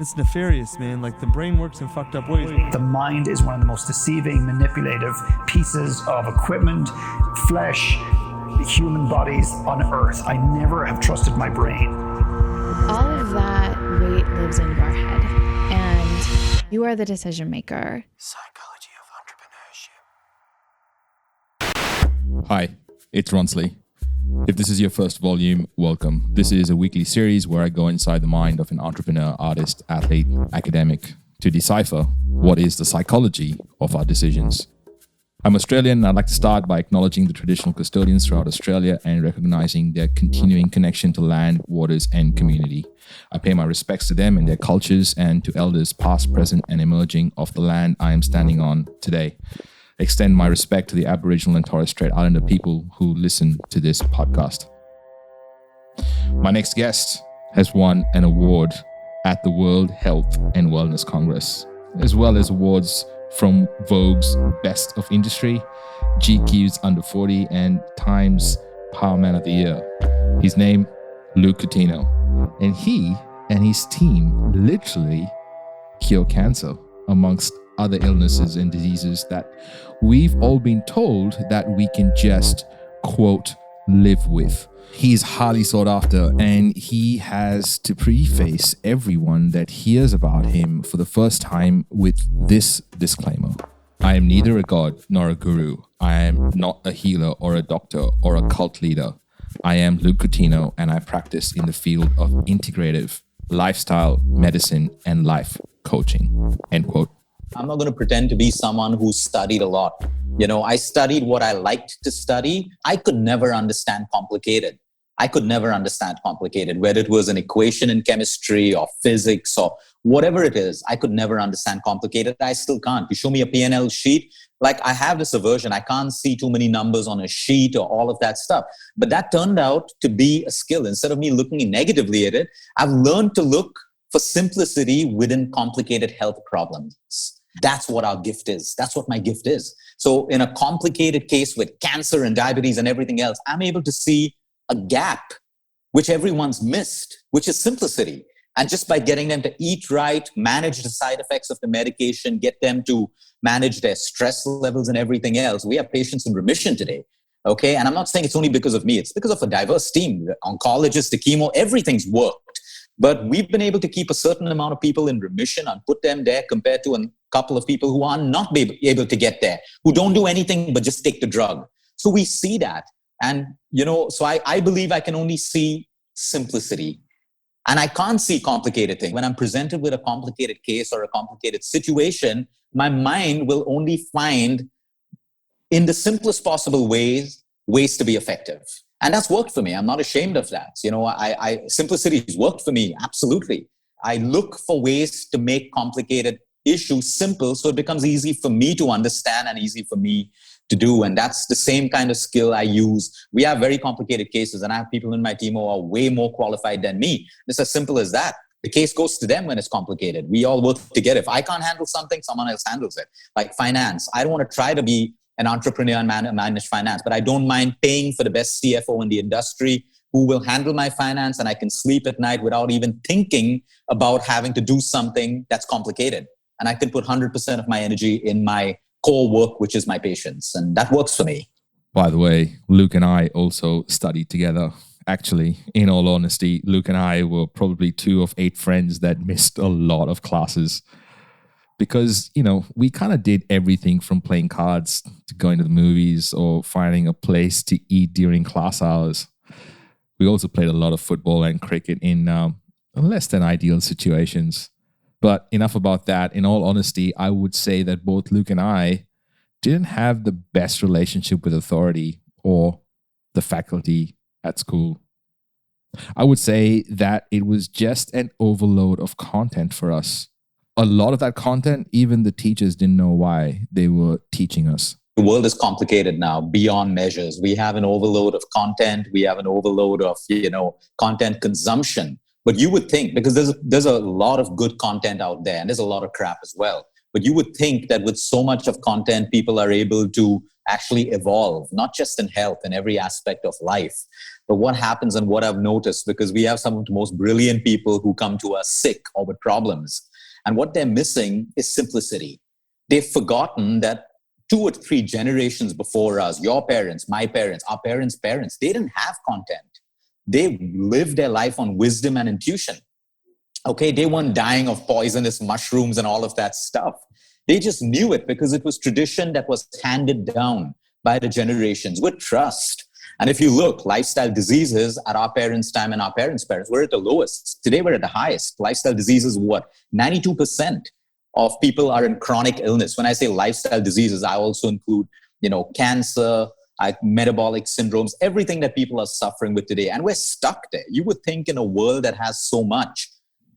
It's nefarious, man. Like, the brain works in fucked up ways. The mind is one of the most deceiving, manipulative pieces of equipment, flesh, human bodies on earth. I never have trusted my brain. All of that weight lives in your head, and you are the decision maker. Psychology of Entrepreneurship. Hi, it's Ronsley. If this is your first volume, welcome. This is a weekly series where I go inside the mind of an entrepreneur, artist, athlete, academic to decipher what is the psychology of our decisions. I'm Australian, and I'd like to start by acknowledging the traditional custodians throughout Australia and recognizing their continuing connection to land, waters, and community. I pay my respects to them and their cultures and to elders past, present, and emerging of the land I am standing on today. Extend my respect to the Aboriginal and Torres Strait Islander people who listen to this podcast. My next guest has won an award at the World Health and Wellness Congress, as well as awards from Vogue's Best of Industry, GQ's Under 40, and Time's Power Man of the Year. His name, Luke Coutinho, and he and his team literally cure cancer, amongst other illnesses and diseases that we've all been told that we can just, quote, live with. He's highly sought after, and he has to preface everyone that hears about him for the first time with this disclaimer. I am neither a god nor a guru. I am not a healer or a doctor or a cult leader. I am Luke Coutinho, and I practice in the field of integrative lifestyle medicine and life coaching, end quote. I'm not going to pretend to be someone who studied a lot. I studied what I liked to study. I could never understand complicated. Whether it was an equation in chemistry or physics or whatever it is, I could never understand complicated. I still can't. You show me a P&L sheet, like I have this aversion. I can't see too many numbers on a sheet or all of that stuff. But that turned out to be a skill. Instead of me looking negatively at it, I've learned to look for simplicity within complicated health problems. That's what our gift is. That's what my gift is. So in a complicated case with cancer and diabetes and everything else, I'm able to see a gap which everyone's missed, which is simplicity. And just by getting them to eat right, manage the side effects of the medication, get them to manage their stress levels and everything else, we have patients in remission today. Okay. And I'm not saying it's only because of me. It's because of a diverse team, the oncologists, the chemo, everything's worked. But we've been able to keep a certain amount of people in remission and put them there compared to a couple of people who are not able to get there, who don't do anything but just take the drug. So we see that. And, so I believe I can only see simplicity. And I can't see complicated things. When I'm presented with a complicated case or a complicated situation, my mind will only find, in the simplest possible ways to be effective. And that's worked for me. I'm not ashamed of that. Simplicity has worked for me. Absolutely. I look for ways to make complicated issues simple so it becomes easy for me to understand and easy for me to do. And that's the same kind of skill I use. We have very complicated cases, and I have people in my team who are way more qualified than me. It's as simple as that. The case goes to them when it's complicated. We all work together. If I can't handle something, someone else handles it. Like finance. I don't want to try to be an entrepreneur and manage finance, but I don't mind paying for the best CFO in the industry who will handle my finance, and I can sleep at night without even thinking about having to do something that's complicated. And I can put 100% of my energy in my core work, which is my patients. And that works for me. By the way, Luke and I also studied together. Actually, in all honesty, Luke and I were probably 2 of 8 friends that missed a lot of classes. Because, we kind of did everything from playing cards to going to the movies or finding a place to eat during class hours. We also played a lot of football and cricket in less than ideal situations. But enough about that. In all honesty, I would say that both Luke and I didn't have the best relationship with authority or the faculty at school. I would say that it was just an overload of content for us. A lot of that content, even the teachers didn't know why they were teaching us. The world is complicated now beyond measures. We have an overload of content. We have an overload of, content consumption. But you would think, because there's a lot of good content out there, and there's a lot of crap as well. But you would think that with so much of content, people are able to actually evolve, not just in health, in every aspect of life. But what happens, and what I've noticed, because we have some of the most brilliant people who come to us sick or with problems, and what they're missing is simplicity. They've forgotten that 2 or 3 generations before us, your parents, my parents, our parents' parents, they didn't have content. They lived their life on wisdom and intuition. Okay, they weren't dying of poisonous mushrooms and all of that stuff. They just knew it because it was tradition that was handed down by the generations with trust. And if you look, lifestyle diseases at our parents' time and our parents' parents, we're at the lowest. Today, we're at the highest. Lifestyle diseases, what? 92% of people are in chronic illness. When I say lifestyle diseases, I also include, cancer, metabolic syndromes, everything that people are suffering with today. And we're stuck there. You would think in a world that has so much,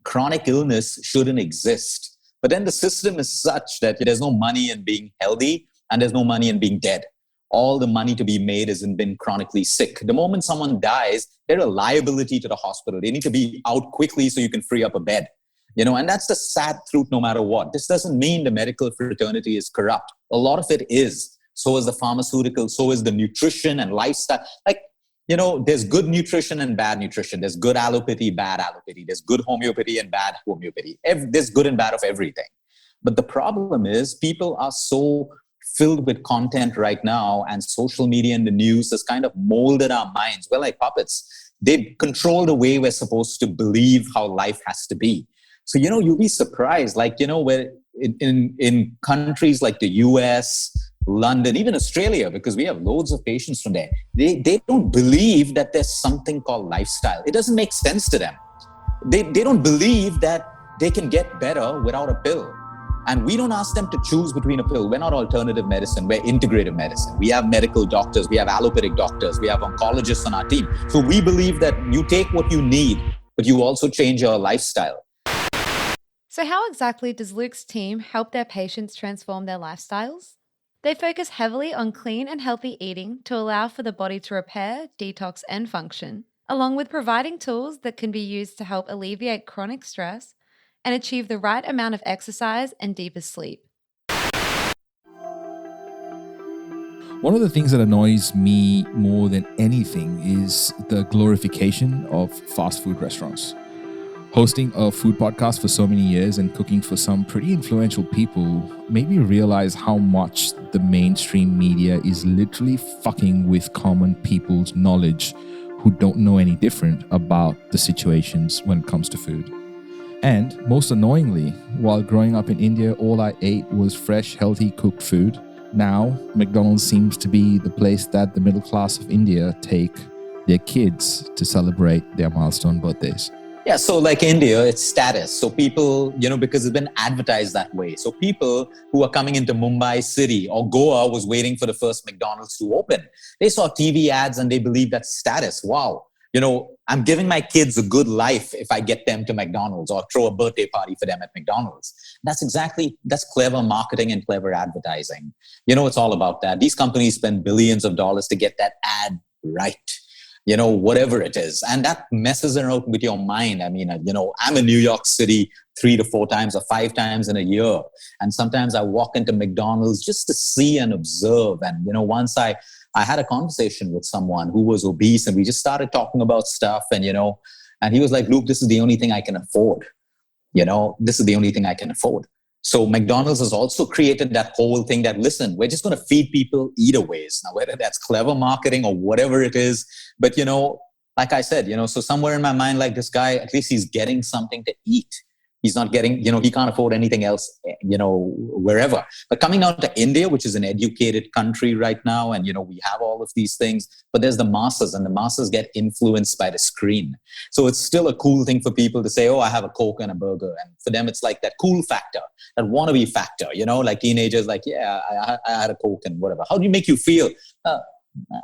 chronic illness shouldn't exist. But then the system is such that there's no money in being healthy and there's no money in being dead. All the money to be made is in being chronically sick. The moment someone dies, they're a liability to the hospital. They need to be out quickly so you can free up a bed. And that's the sad truth no matter what. This doesn't mean the medical fraternity is corrupt. A lot of it is. So is the pharmaceutical, so is the nutrition and lifestyle. There's good nutrition and bad nutrition. There's good allopathy, bad allopathy. There's good homeopathy and bad homeopathy. There's good and bad of everything. But the problem is people are so filled with content right now, and social media and the news has kind of molded our minds. We're like puppets. They control the way we're supposed to believe how life has to be. So, you'll be surprised, where in countries like the US, London, even Australia, because we have loads of patients from there, they don't believe that there's something called lifestyle. It doesn't make sense to them. They don't believe that they can get better without a pill. And we don't ask them to choose between a pill. We're not alternative medicine. We're integrative medicine. We have medical doctors. We have allopathic doctors. We have oncologists on our team. So we believe that you take what you need, but you also change your lifestyle. So how exactly does Luke's team help their patients transform their lifestyles? They focus heavily on clean and healthy eating to allow for the body to repair, detox, and function, along with providing tools that can be used to help alleviate chronic stress and achieve the right amount of exercise and deeper sleep. One of the things that annoys me more than anything is the glorification of fast food restaurants. Hosting a food podcast for so many years and cooking for some pretty influential people made me realize how much the mainstream media is literally fucking with common people's knowledge who don't know any different about the situations when it comes to food. And most annoyingly, while growing up in India, all I ate was fresh, healthy, cooked food. Now, McDonald's seems to be the place that the middle class of India take their kids to celebrate their milestone birthdays. Yeah, so like India, it's status. So people, because it's been advertised that way. So people who are coming into Mumbai city or Goa was waiting for the first McDonald's to open. They saw TV ads and they believe that's status. Wow. I'm giving my kids a good life if I get them to McDonald's or throw a birthday party for them at McDonald's. That's clever marketing and clever advertising. It's all about that. These companies spend billions of dollars to get that ad right. Whatever it is. And that messes around with your mind. I'm in New York City 3 to 4 times or 5 times in a year. And sometimes I walk into McDonald's just to see and observe. And, once I had a conversation with someone who was obese and we just started talking about stuff and he was like, Luke, this is the only thing I can afford. This is the only thing I can afford. So McDonald's has also created that whole thing that, listen, we're just going to feed people either ways. Now, whether that's clever marketing or whatever it is, but, like I said, so somewhere in my mind, like this guy, at least he's getting something to eat. He's not getting, he can't afford anything else, wherever. But coming down to India, which is an educated country right now, and, we have all of these things, but there's the masses, and the masses get influenced by the screen. So it's still a cool thing for people to say, oh, I have a Coke and a burger. And for them, it's like that cool factor, that wannabe factor, like teenagers, like, yeah, I had a Coke and whatever. How do you make you feel?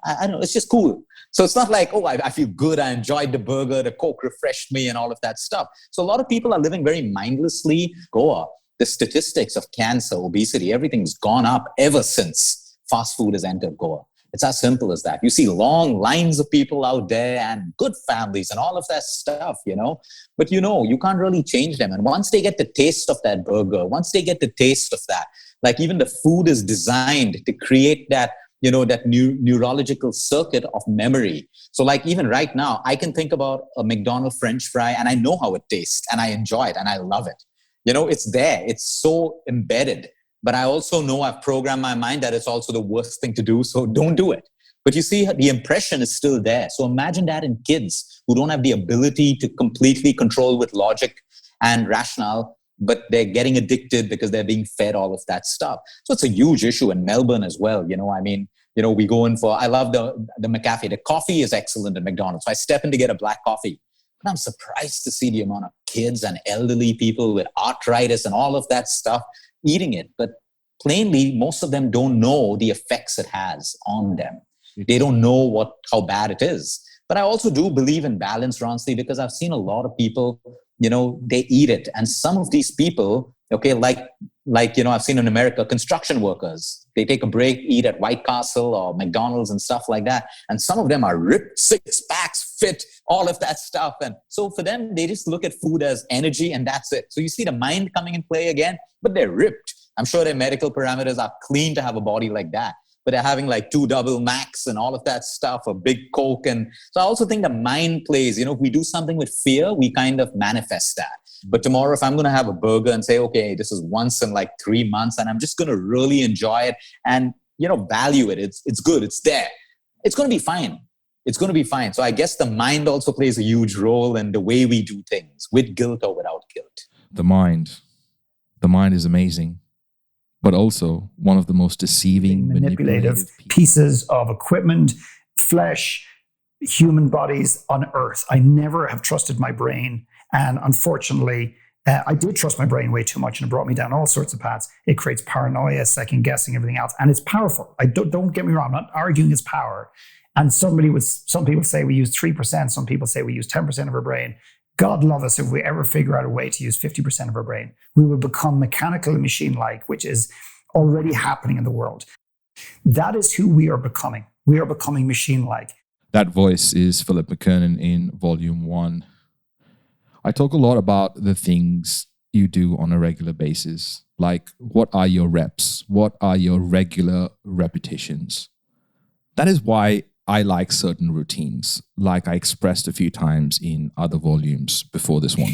I don't know, it's just cool. So it's not like, oh, I feel good, I enjoyed the burger, the Coke refreshed me and all of that stuff. So a lot of people are living very mindlessly. Goa, the statistics of cancer, obesity, everything's gone up ever since fast food has entered Goa. It's as simple as that. You see long lines of people out there and good families and all of that stuff, But you can't really change them. And once they get the taste of that burger, once they get the taste of that, like even the food is designed to create that that neurological circuit of memory. So like even right now, I can think about a McDonald's French fry and I know how it tastes and I enjoy it and I love it. It's there. It's so embedded. But I also know I've programmed my mind that it's also the worst thing to do. So don't do it. But you see, the impression is still there. So imagine that in kids who don't have the ability to completely control with logic and rationale, but they're getting addicted because they're being fed all of that stuff. So it's a huge issue in Melbourne as well. We go in for, I love the McCafe. The coffee is excellent at McDonald's. So I step in to get a black coffee. But I'm surprised to see the amount of kids and elderly people with arthritis and all of that stuff eating it. But plainly, most of them don't know the effects it has on them. They don't know how bad it is. But I also do believe in balance, Ronsley, because I've seen a lot of people, they eat it. And some of these people, I've seen in America, construction workers, they take a break, eat at White Castle or McDonald's and stuff like that. And some of them are ripped, 6 packs, fit, all of that stuff. And so for them, they just look at food as energy and that's it. So you see the mind coming in play again, but they're ripped. I'm sure their medical parameters are clean to have a body like that. But they're having like 2 double Macs and all of that stuff, a big Coke. And so I also think the mind plays, if we do something with fear, we kind of manifest that. But tomorrow, if I'm going to have a burger and say, okay, this is once in like 3 months and I'm just going to really enjoy it and, value it. It's good. It's there. It's going to be fine. It's going to be fine. So I guess the mind also plays a huge role in the way we do things, with guilt or without guilt. The mind is amazing, but also one of the most deceiving, manipulative pieces of equipment, flesh, human bodies on earth. I never have trusted my brain. And unfortunately, I did trust my brain way too much and it brought me down all sorts of paths. It creates paranoia, second guessing, everything else. And it's powerful. Don't get me wrong. I'm not arguing its power. And some people say we use 3%. Some people say we use 10% of our brain. God love us if we ever figure out a way to use 50% of our brain. We will become mechanical and machine-like, which is already happening in the world. That is who we are becoming. We are becoming machine-like. That voice is Philip McKernan in Volume 1. I talk a lot about the things you do on a regular basis. Like, what are your reps? What are your regular repetitions? That is why I like certain routines, like I expressed a few times in other volumes before this one.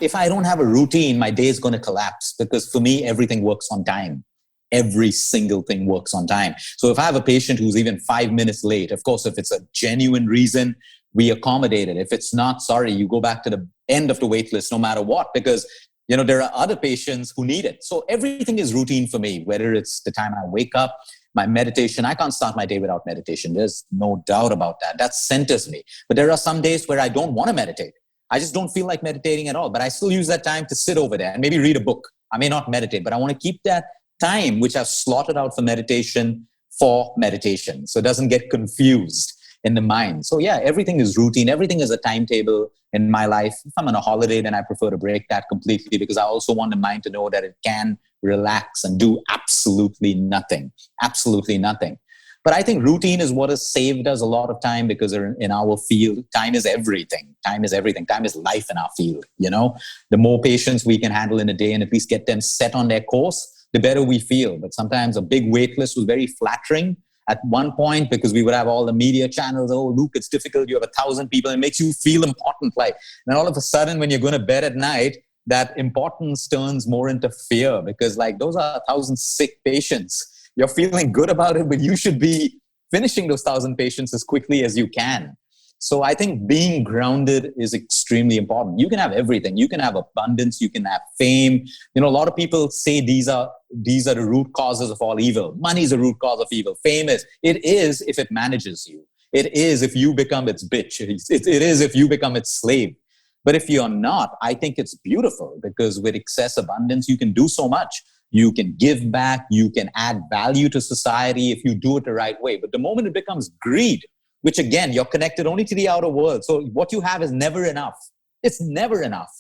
If I don't have a routine, my day is going to collapse because for me, everything works on time. Every single thing works on time. So if I have a patient who's even 5 minutes late, of course, if it's a genuine reason, we accommodate it. If it's not, sorry, you go back to the end of the wait list no matter what, because there are other patients who need it. So everything is routine for me, whether it's the time I wake up, my meditation. I can't start my day without meditation. There's no doubt about that. That centers me. But there are some days where I don't want to meditate. I just don't feel like meditating at all. But I still use that time to sit over there and maybe read a book. I may not meditate, but I want to keep that time which I've slotted out for meditation. So it doesn't get confused in the mind. So yeah, everything is routine. Everything is a timetable in my life. If I'm on a holiday, then I prefer to break that completely because I also want the mind to know that it can relax and do absolutely nothing. Absolutely nothing. But I think routine is what has saved us a lot of time because in our field, time is everything. Time is everything. Time is life in our field. The more patients we can handle in a day and at least get them set on their course, the better we feel. But sometimes a big wait list was very flattering at one point because we would have all the media channels. Oh, Luke, it's difficult. You have 1,000 people. It makes you feel important. And then all of a sudden, when you're going to bed at night, that importance turns more into fear because those are 1,000 sick patients. You're feeling good about it, but you should be finishing those 1,000 patients as quickly as you can. So I think being grounded is extremely important. You can have everything. You can have abundance. You can have fame. A lot of people say these are the root causes of all evil. Money is the root cause of evil. Fame is. It is if it manages you. It is if you become its bitch. It is if you become its slave. But if you're not, I think it's beautiful because with excess abundance, you can do so much. You can give back. You can add value to society if you do it the right way. But the moment it becomes greed, which again, you're connected only to the outer world. So what you have is never enough. It's never enough.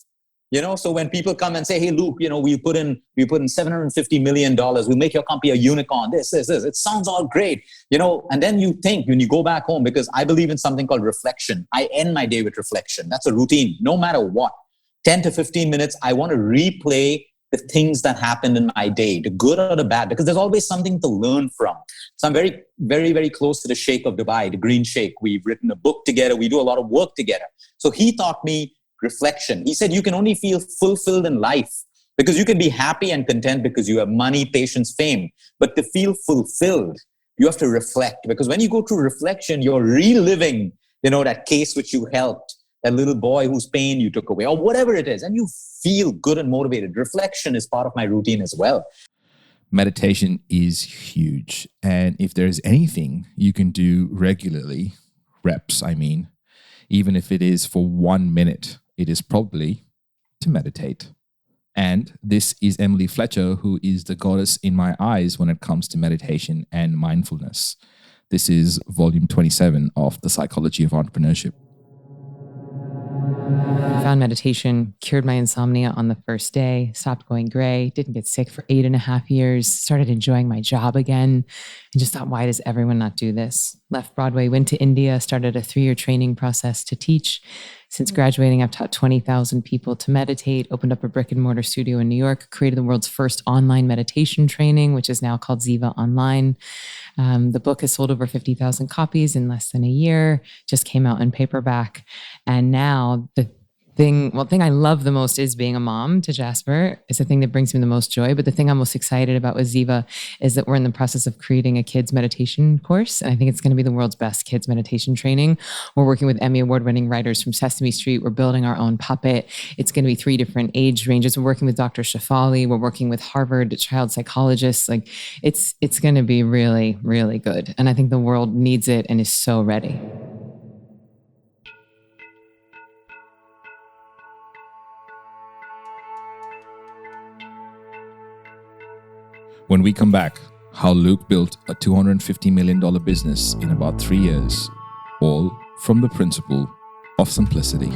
So when people come and say, hey, Luke, we put in $750 million. We'll make your company a unicorn. This. It sounds all great. And then you think when you go back home, because I believe in something called reflection. I end my day with reflection. That's a routine, no matter what. 10 to 15 minutes, I want to replay the things that happened in my day, the good or the bad, because there's always something to learn from. So I'm very, very, very close to the Sheikh of Dubai, the Green Sheikh. We've written a book together. We do a lot of work together. So he taught me reflection. He said, you can only feel fulfilled in life because you can be happy and content because you have money, patience, fame. But to feel fulfilled, you have to reflect, because when you go through reflection, you're reliving, that case which you helped, that little boy whose pain you took away, or whatever it is, and you feel good and motivated. Reflection is part of my routine as well. Meditation is huge. And if there's anything you can do regularly, reps, even if it is for 1 minute, it is probably to meditate. And this is Emily Fletcher, who is the goddess in my eyes when it comes to meditation and mindfulness. This is volume 27 of The Psychology of Entrepreneurship. I found meditation, cured my insomnia on the first day, stopped going gray, didn't get sick for 8.5 years, started enjoying my job again, and just thought, why does everyone not do this? Left Broadway, went to India, started a 3-year training process to teach. Since graduating, I've taught 20,000 people to meditate, opened up a brick and mortar studio in New York, created the world's first online meditation training, which is now called Ziva Online. The book has sold over 50,000 copies in less than a year, just came out in paperback. And now the thing I love the most is being a mom to Jasper. It's the thing that brings me the most joy. But the thing I'm most excited about with Ziva is that we're in the process of creating a kids meditation course. And I think it's going to be the world's best kids meditation training. We're working with Emmy Award-winning writers from Sesame Street. We're building our own puppet. It's going to be 3 different age ranges. We're working with Dr. Shafali. We're working with Harvard child psychologists. It's going to be really, really good. And I think the world needs it and is so ready. When we come back, how Luke built a $250 million business in about 3 years, all from the principle of simplicity.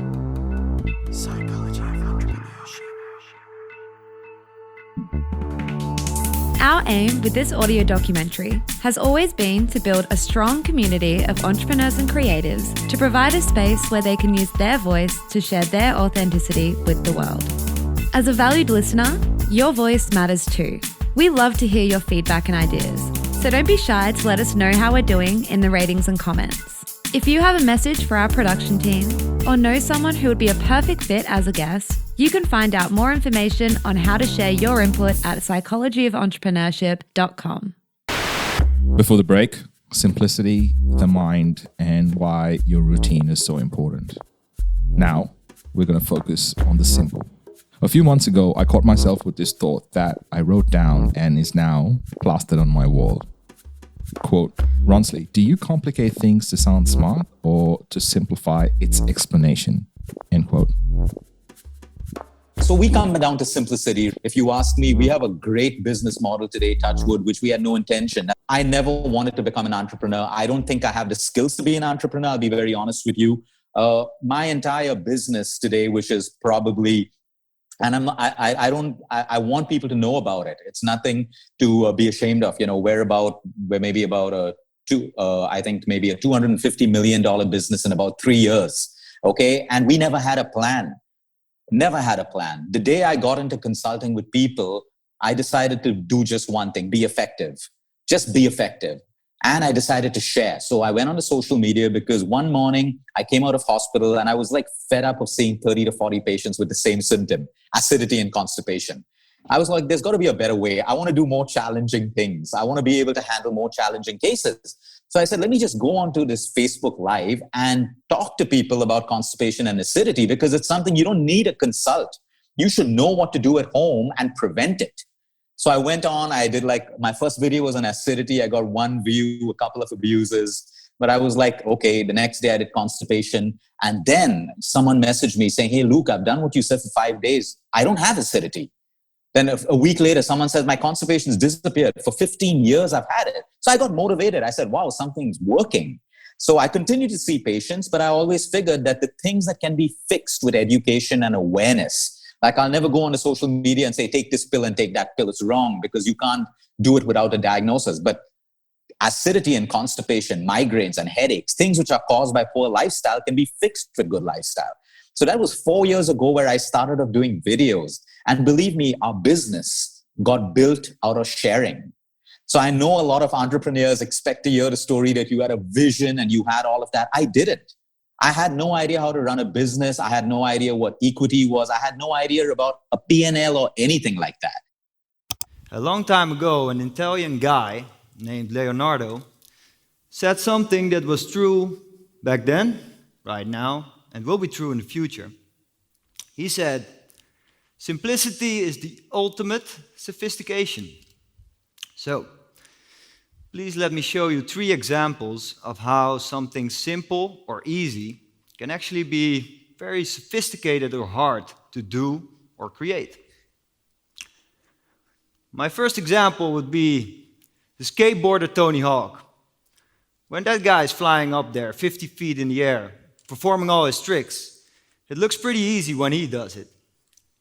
Psychology of Entrepreneurship. Our aim with this audio documentary has always been to build a strong community of entrepreneurs and creatives to provide a space where they can use their voice to share their authenticity with the world. As a valued listener, your voice matters too. We love to hear your feedback and ideas, so don't be shy to let us know how we're doing in the ratings and comments. If you have a message for our production team or know someone who would be a perfect fit as a guest, you can find out more information on how to share your input at psychologyofentrepreneurship.com. Before the break, simplicity, the mind, and why your routine is so important. Now, we're going to focus on the simple. A few months ago, I caught myself with this thought that I wrote down and is now plastered on my wall. Quote, Ronsley, do you complicate things to sound smart or to simplify its explanation? End quote. So we come down to simplicity. If you ask me, we have a great business model today, touch wood, which we had no intention. I never wanted to become an entrepreneur. I don't think I have the skills to be an entrepreneur. I'll be very honest with you. My entire business today, which is probably, and I want people to know about it. It's nothing to be ashamed of. We're maybe about a $250 million business in about 3 years. Okay. And we never had a plan. The day I got into consulting with people, I decided to do just one thing, be effective. Just be effective. And I decided to share. So I went on to social media because one morning I came out of hospital and I was fed up of seeing 30 to 40 patients with the same symptom, acidity and constipation. I was like, there's got to be a better way. I want to do more challenging things. I want to be able to handle more challenging cases. So I said, let me just go onto this Facebook Live and talk to people about constipation and acidity because it's something you don't need a consult. You should know what to do at home and prevent it. So I went on, I did my first video was on acidity. I got 1 view, a couple of abuses, but I was like, okay, the next day I did constipation. And then someone messaged me saying, hey, Luke, I've done what you said for 5 days. I don't have acidity. Then a week later, someone says, my constipation's disappeared. For 15 years, I've had it. So I got motivated. I said, wow, something's working. So I continued to see patients, but I always figured that the things that can be fixed with education and awareness, I'll never go on to social media and say, take this pill and take that pill. It's wrong because you can't do it without a diagnosis. But acidity and constipation, migraines and headaches, things which are caused by poor lifestyle can be fixed with good lifestyle. So that was 4 years ago where I started off doing videos. And believe me, our business got built out of sharing. So I know a lot of entrepreneurs expect to hear the story that you had a vision and you had all of that. I didn't. I had no idea how to run a business. I had no idea what equity was. I had no idea about a P&L or anything like that. A long time ago, an Italian guy named Leonardo said something that was true back then, right now, and will be true in the future. He said, simplicity is the ultimate sophistication. So, please let me show you 3 examples of how something simple or easy can actually be very sophisticated or hard to do or create. My first example would be the skateboarder Tony Hawk. When that guy is flying up there 50 feet in the air, performing all his tricks, it looks pretty easy when he does it.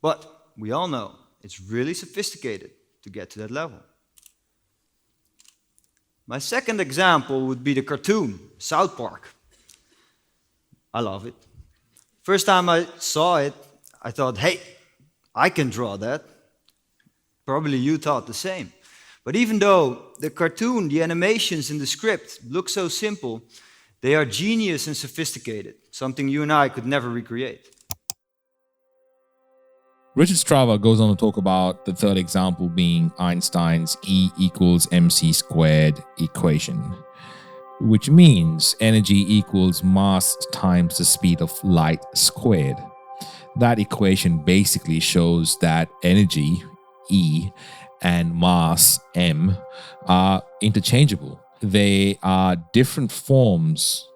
But we all know it's really sophisticated to get to that level. My second example would be the cartoon, South Park. I love it. First time I saw it, I thought, hey, I can draw that. Probably you thought the same. But even though the cartoon, the animations in the script look so simple, they are genius and sophisticated, something you and I could never recreate. Richard Strava goes on to talk about the third example being Einstein's E equals mc squared equation, which means energy equals mass times the speed of light squared. That equation basically shows that energy, E, and mass, M, are interchangeable. They are different forms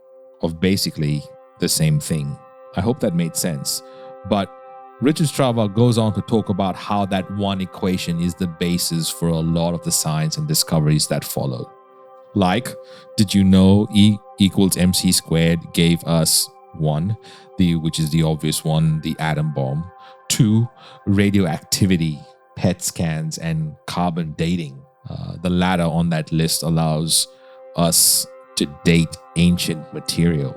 of basically the same thing. I hope that made sense. But Richard Strava goes on to talk about how that one equation is the basis for a lot of the science and discoveries that followed. Like, did you know E equals mc squared gave us 1, which is the obvious one, the atom bomb, 2, radioactivity, PET scans, and carbon dating. The latter on that list allows us to date ancient material.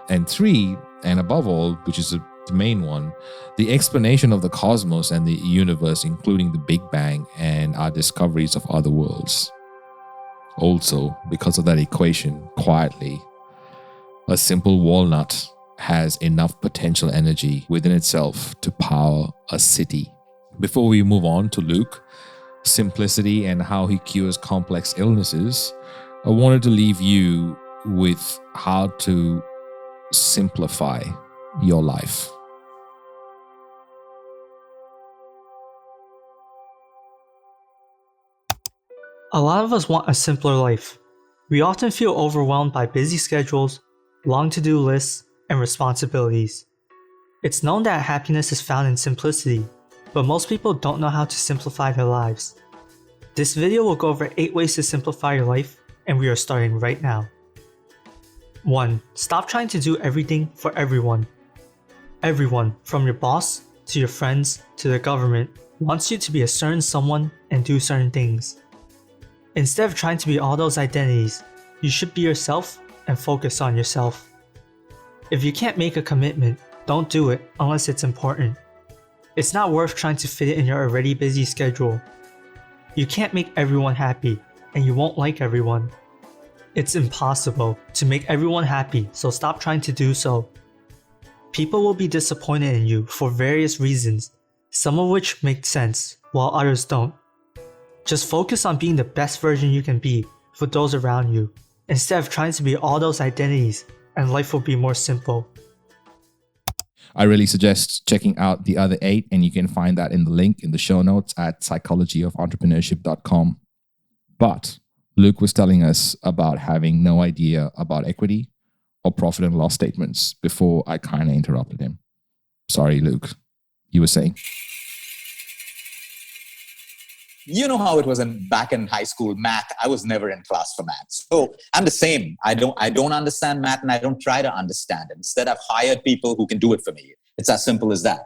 And 3, and above all, which is the main one, the explanation of the cosmos and the universe, including the Big Bang and our discoveries of other worlds. Also, because of that equation, quietly, a simple walnut has enough potential energy within itself to power a city. Before we move on to Luke, simplicity and how he cures complex illnesses, I wanted to leave you with how to simplify your life. A lot of us want a simpler life. We often feel overwhelmed by busy schedules, long to-do lists, and responsibilities. It's known that happiness is found in simplicity, but most people don't know how to simplify their lives. This video will go over 8 ways to simplify your life, and we are starting right now. 1. Stop trying to do everything for everyone. Everyone, from your boss, to your friends, to the government, wants you to be a certain someone and do certain things. Instead of trying to be all those identities, you should be yourself and focus on yourself. If you can't make a commitment, don't do it unless it's important. It's not worth trying to fit it in your already busy schedule. You can't make everyone happy, and you won't like everyone. It's impossible to make everyone happy, so stop trying to do so. People will be disappointed in you for various reasons, some of which make sense, while others don't. Just focus on being the best version you can be for those around you, instead of trying to be all those identities, and life will be more simple. I really suggest checking out the other 8, and you can find that in the link in the show notes at psychologyofentrepreneurship.com. But Luke was telling us about having no idea about equity or profit and loss statements before I kind of interrupted him. Sorry, Luke. You were saying? You know how it was back in high school, math. I was never in class for math. So I'm the same. I don't understand math, and I don't try to understand it. Instead, I've hired people who can do it for me. It's as simple as that.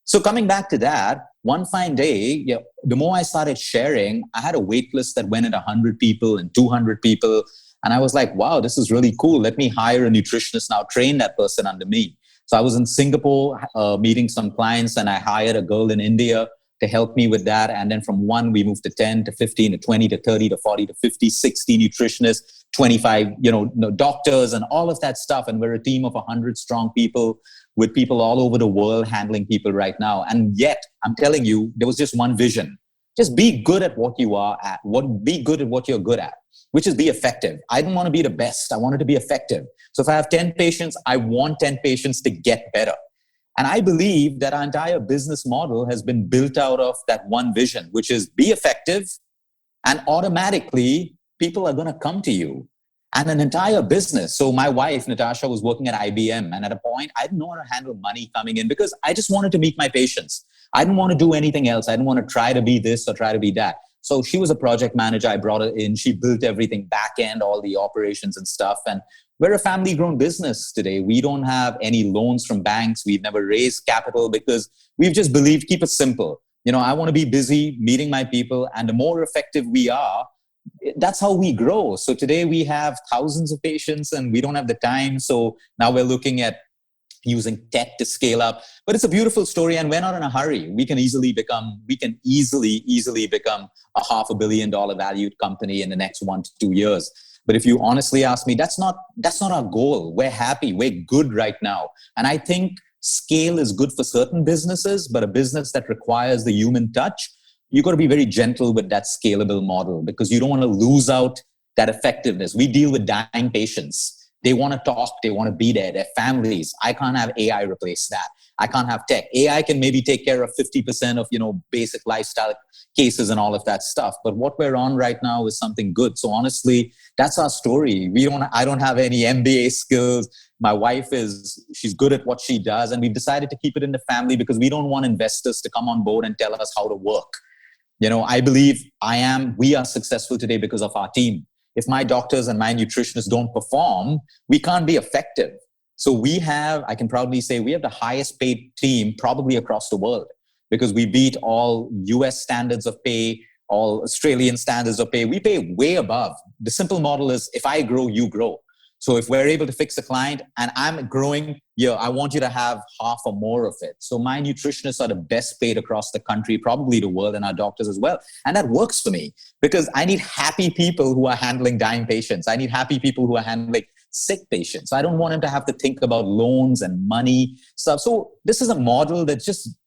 So coming back to that, one fine day, the more I started sharing, I had a wait list that went at 100 people and 200 people. And I was like, wow, this is really cool. Let me hire a nutritionist now, train that person under me. So I was in Singapore meeting some clients, and I hired a girl in India to help me with that. And then from 1, we moved to 10 to 15 to 20 to 30 to 40 to 50, 60 nutritionists, 25, doctors and all of that stuff. And we're a team of 100 strong people with people all over the world handling people right now. And yet, I'm telling you, there was just one vision. Just be good at what you are at. Be good at what you're good at, which is be effective. I don't want to be the best. I wanted to be effective. So if I have 10 patients, I want 10 patients to get better. And I believe that our entire business model has been built out of that one vision, which is be effective, and automatically people are going to come to you. And an entire business. So my wife, Natasha, was working at IBM. And at a point, I didn't know how to handle money coming in because I just wanted to meet my patients. I didn't want to do anything else. I didn't want to try to be this or try to be that. So she was a project manager. I brought her in. She built everything back end, all the operations and stuff. And we're a family grown business today. We don't have any loans from banks. We've never raised capital because we've just believed, keep it simple. I want to be busy meeting my people. And the more effective we are, that's how we grow. So today we have thousands of patients and we don't have the time. So now we're looking at using tech to scale up. But it's a beautiful story and we're not in a hurry. We can easily become a $500 million valued company in the next 1 to 2 years. But if you honestly ask me, that's not our goal. We're happy. We're good right now. And I think scale is good for certain businesses, but a business that requires the human touch, you got to be very gentle with that scalable model because you don't want to lose out that effectiveness. We deal with dying patients. They want to talk. They want to be there. Their families. I can't have AI replace that. I can't have tech. AI can maybe take care of 50% of, basic lifestyle cases and all of that stuff. But what we're on right now is something good. So honestly, that's our story. I don't have any MBA skills. My wife she's good at what she does. And we've decided to keep it in the family because we don't want investors to come on board and tell us how to work. I believe we are successful today because of our team. If my doctors and my nutritionists don't perform, we can't be effective. So I can proudly say we have the highest paid team probably across the world because we beat all US standards of pay, all Australian standards of pay. We pay way above. The simple model is if I grow, you grow. So if we're able to fix a client and I'm growing, I want you to have half or more of it. So my nutritionists are the best paid across the country, probably the world, and our doctors as well. And that works for me because I need happy people who are handling dying patients. I need happy people who are handling sick patients. I don't want them to have to think about loans and money stuff. So this is a model that just,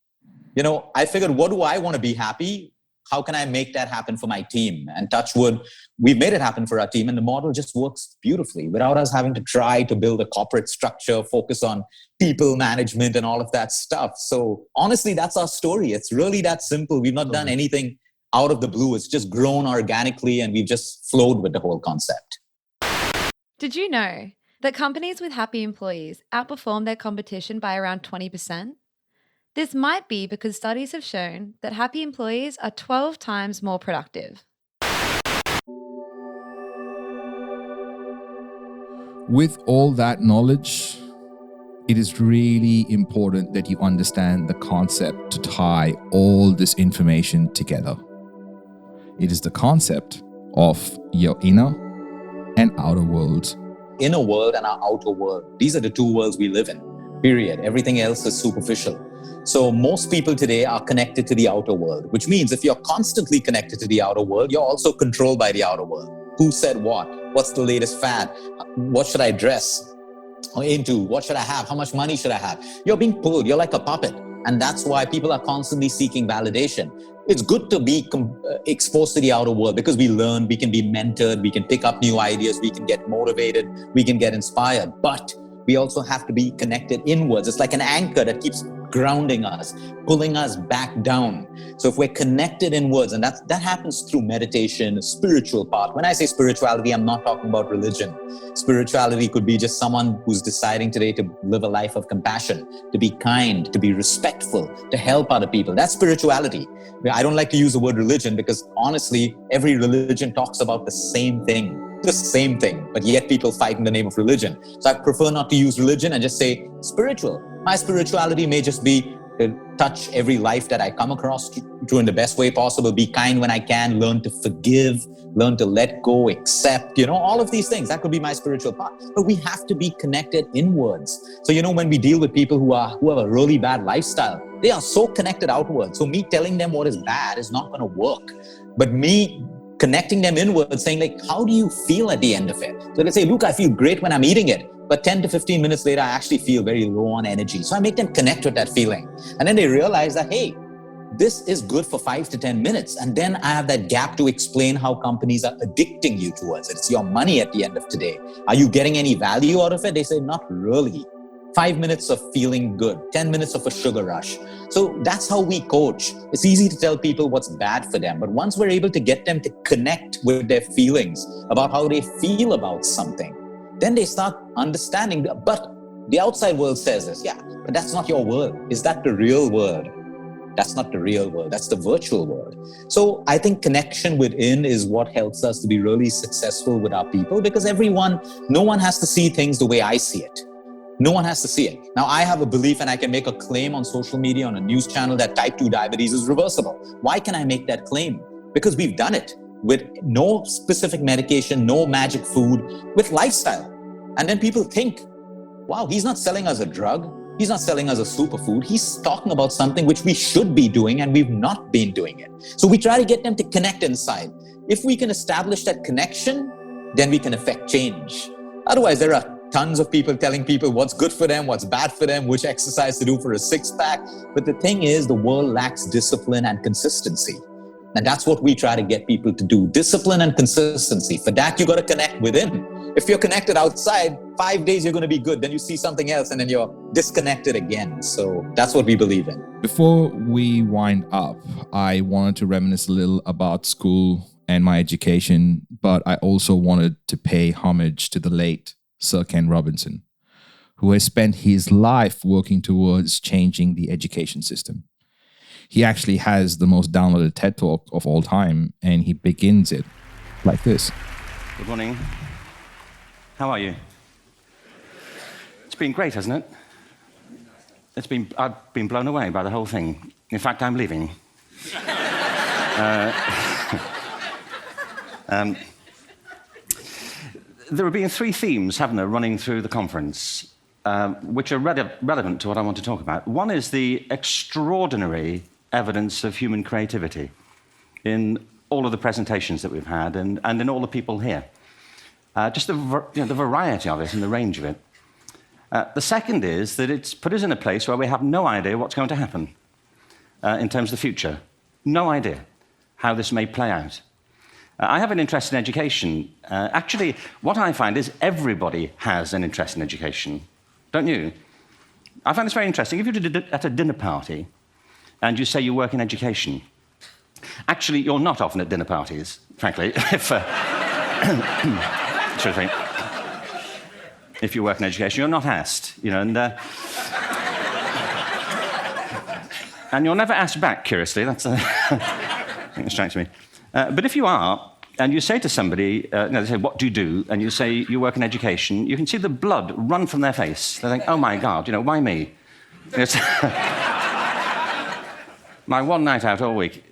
I figured, what do I want to be happy? How can I make that happen for my team? And touch wood, we've made it happen for our team. And the model just works beautifully without us having to try to build a corporate structure, focus on people management and all of that stuff. So honestly, that's our story. It's really that simple. We've not done anything out of the blue. It's just grown organically and we've just flowed with the whole concept. Did you know that companies with happy employees outperform their competition by around 20%? This might be because studies have shown that happy employees are 12 times more productive. With all that knowledge, it is really important that you understand the concept to tie all this information together. It is the concept of your inner and outer world. Inner world and our outer world. These are the two worlds we live in, period. Everything else is superficial. So most people today are connected to the outer world, which means if you're constantly connected to the outer world, you're also controlled by the outer world. Who said what? What's the latest fad? What should I dress into? What should I have? How much money should I have? You're being pulled. You're like a puppet. And that's why people are constantly seeking validation. It's good to be exposed to the outer world because we learn, we can be mentored, we can pick up new ideas, we can get motivated, we can get inspired. But we also have to be connected inwards. It's like an anchor that keeps grounding us, pulling us back down. So if we're connected inwards, and that happens through meditation, spiritual part. When I say spirituality, I'm not talking about religion. Spirituality could be just someone who's deciding today to live a life of compassion, to be kind, to be respectful, to help other people. That's spirituality. I don't like to use the word religion because honestly, every religion talks about the same thing. But yet people fight in the name of religion. So I prefer not to use religion and just say spiritual. My spirituality may just be to touch every life that I come across to in the best way possible, be kind when I can, learn to forgive, learn to let go, accept, all of these things. That could be my spiritual part. But we have to be connected inwards. So, when we deal with people who have a really bad lifestyle, They are so connected outwards. So me telling them what is bad is not going to work. But me connecting them inwards, saying like, how do you feel at the end of it? So they say, Luke, I feel great when I'm eating it. But 10 to 15 minutes later, I actually feel very low on energy. So I make them connect with that feeling. And then they realize that, hey, this is good for 5 to 10 minutes. And then I have that gap to explain how companies are addicting you towards it. It's your money at the end of today. Are you getting any value out of it? They say, not really. 5 minutes of feeling good, 10 minutes of a sugar rush. So that's how we coach. It's easy to tell people what's bad for them. But once we're able to get them to connect with their feelings about how they feel about something, then they start understanding. But the outside world says this, yeah, but that's not your world. Is that the real world? That's not the real world. That's the virtual world. So I think connection within is what helps us to be really successful with our people, because no one has to see things the way I see it. No one has to see it. Now, I have a belief and I can make a claim on social media, on a news channel, that type 2 diabetes is reversible. Why can I make that claim? Because we've done it with no specific medication, no magic food, with lifestyle. And then people think, wow, he's not selling us a drug. He's not selling us a superfood. He's talking about something which we should be doing and we've not been doing it. So we try to get them to connect inside. If we can establish that connection, then we can affect change. Otherwise, there are tons of people telling people what's good for them, what's bad for them, which exercise to do for a six-pack. But the thing is, the world lacks discipline and consistency. And that's what we try to get people to do. Discipline and consistency. For that, you got to connect within. If you're connected outside, 5 days you're going to be good. Then you see something else and then you're disconnected again. So that's what we believe in. Before we wind up, I wanted to reminisce a little about school and my education, but I also wanted to pay homage to the late Sir Ken Robinson, who has spent his life working towards changing the education system. He actually has the most downloaded TED Talk of all time, and he begins it like this. Good morning. How are you? It's been great, hasn't it? I've been blown away by the whole thing. In fact, I'm leaving. There have been 3 themes, haven't there, running through the conference, which are relevant to what I want to talk about. One is the extraordinary evidence of human creativity in all of the presentations that we've had and in all the people here. Just the variety of it and the range of it. The second is that it's put us in a place where we have no idea what's going to happen in terms of the future. No idea how this may play out. I have an interest in education. Actually, what I find is everybody has an interest in education, don't you? I find this very interesting. If you're at a dinner party and you say you work in education, actually, you're not often at dinner parties, frankly. If you work in education, you're not asked, and you're never asked back, curiously. That's I think it strikes me. But if you are, and you say to somebody, they say, what do you do? And you say, you work in education, you can see the blood run from their face. They think, oh my God, why me? It's my one night out all week.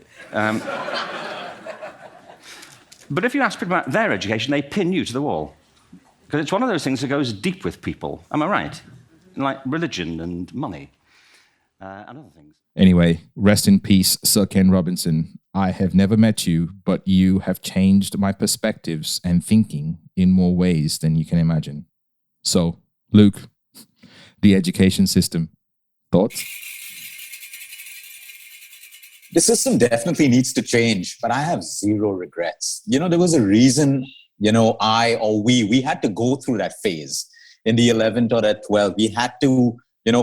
But if you ask people about their education, they pin you to the wall. Because it's one of those things that goes deep with people. Am I right? Like religion and money and other things. Anyway, rest in peace, Sir Ken Robinson. I have never met you, but you have changed my perspectives and thinking in more ways than you can imagine. So, Luke, the education system, thoughts? The system definitely needs to change, but I have zero regrets. There was a reason, we had to go through that phase in the 11th or at 12. We had to,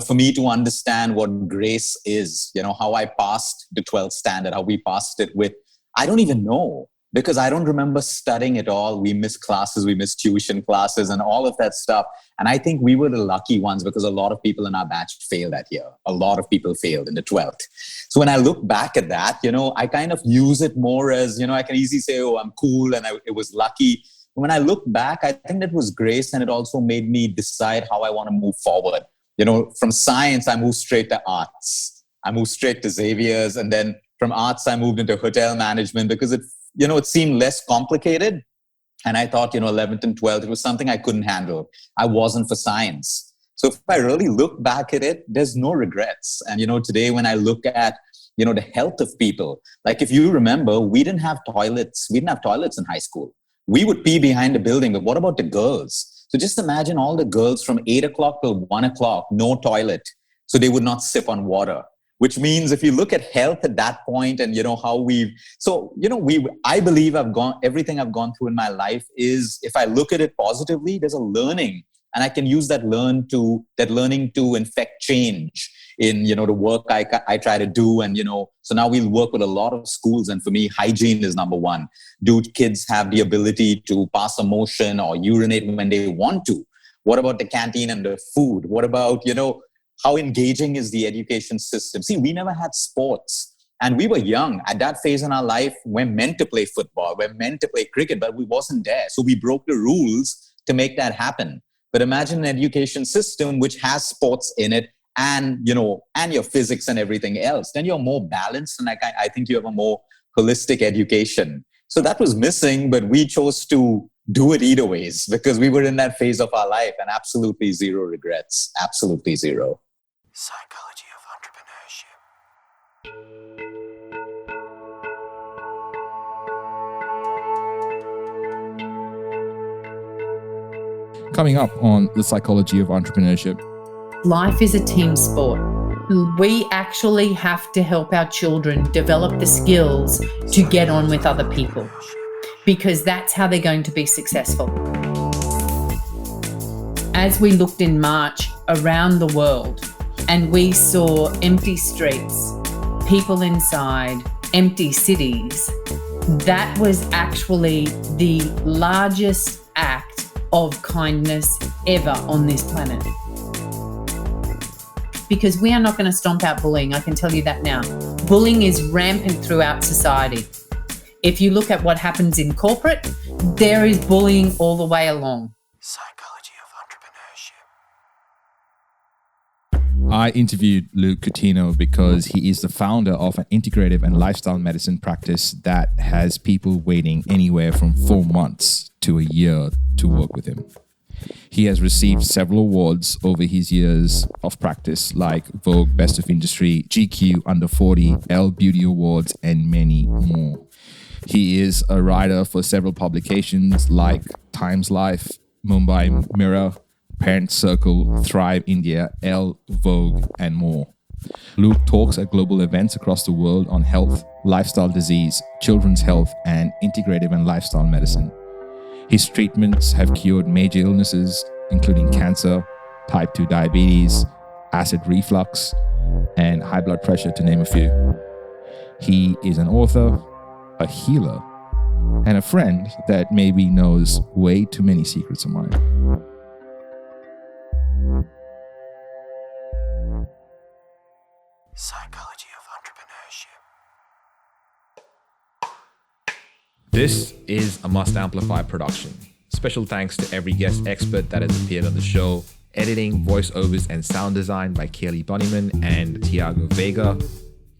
for me to understand what grace is, how I passed the 12th standard, how we passed it with, I don't even know, because I don't remember studying at all. We missed classes, we missed tuition classes and all of that stuff. And I think we were the lucky ones because a lot of people in our batch failed that year. A lot of people failed in the 12th. So when I look back at that, I kind of use it more as, I can easily say, oh, I'm cool and it was lucky. When I look back, I think that was grace, and it also made me decide how I want to move forward. From science, I moved straight to arts. I moved straight to Xavier's, and then from arts, I moved into hotel management because it seemed less complicated. And I thought, 11th and 12th, it was something I couldn't handle. I wasn't for science. So if I really look back at it, there's no regrets. And, today when I look at, the health of people, like if you remember, we didn't have toilets. We didn't have toilets in high school. We would pee behind a building, but what about the girls? So just imagine all the girls from 8 o'clock till 1 o'clock, no toilet. So they would not sip on water, which means if you look at health at that point and, how I believe everything I've gone through in my life is, if I look at it positively, there's a learning, and I can use that learning to infect change in, the work I try to do. And, so now we'll work with a lot of schools. And for me, hygiene is number one. Do kids have the ability to pass a motion or urinate when they want to? What about the canteen and the food? What about, how engaging is the education system? See, we never had sports. And we were young. At that phase in our life, we're meant to play football. We're meant to play cricket, but we wasn't there. So we broke the rules to make that happen. But imagine an education system which has sports in it and, and your physics and everything else. Then you're more balanced. And I think you have a more holistic education. So that was missing, but we chose to do it either ways because we were in that phase of our life, and absolutely zero regrets. Absolutely zero. Psychology of Entrepreneurship. Coming up on the Psychology of Entrepreneurship. Life is a team sport. We actually have to help our children develop the skills to get on with other people, because that's how they're going to be successful. As we looked in March around the world and we saw empty streets, people inside, empty cities, that was actually the largest act of kindness ever on this planet. Because we are not going to stomp out bullying, I can tell you that now. Bullying is rampant throughout society. If you look at what happens in corporate, there is bullying all the way along. Psychology of Entrepreneurship. I interviewed Luke Coutinho because he is the founder of an integrative and lifestyle medicine practice that has people waiting anywhere from 4 months to a year to work with him. He has received several awards over his years of practice, like Vogue Best of Industry, GQ Under 40, Elle Beauty Awards, and many more. He is a writer for several publications like Times Life, Mumbai Mirror, Parent Circle, Thrive India, Elle, Vogue, and more. Luke talks at global events across the world on health, lifestyle disease, children's health, and integrative and lifestyle medicine. His treatments have cured major illnesses, including cancer, type 2 diabetes, acid reflux, and high blood pressure, to name a few. He is an author, a healer, and a friend that maybe knows way too many secrets of mine. Psychology of Entrepreneurship. This is a Must Amplify production. Special thanks to every guest expert that has appeared on the show. Editing, voiceovers, and sound design by Kaylee Bunnyman and Tiago Vega.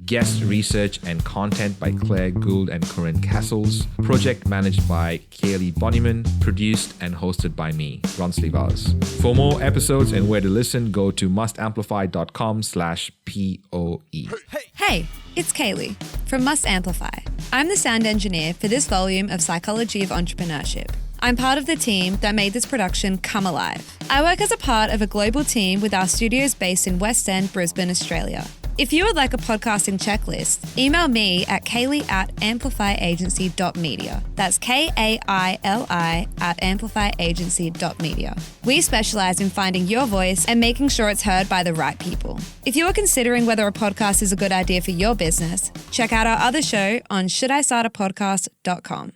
Guest research and content by Claire Gould and Corinne Castles. Project managed by Kaylee Bunnyman. Produced and hosted by me, Ronsley Vaz. For more episodes and where to listen, go to mustamplify.com/POE. Hey, it's Kaylee from Must Amplify. I'm the sound engineer for this volume of Psychology of Entrepreneurship. I'm part of the team that made this production come alive. I work as a part of a global team with our studios based in West End, Brisbane, Australia. If you would like a podcasting checklist, email me at kaylee@amplifyagency.media. That's KAILI@amplifyagency.media. We specialize in finding your voice and making sure it's heard by the right people. If you are considering whether a podcast is a good idea for your business, check out our other show on shouldistartapodcast.com.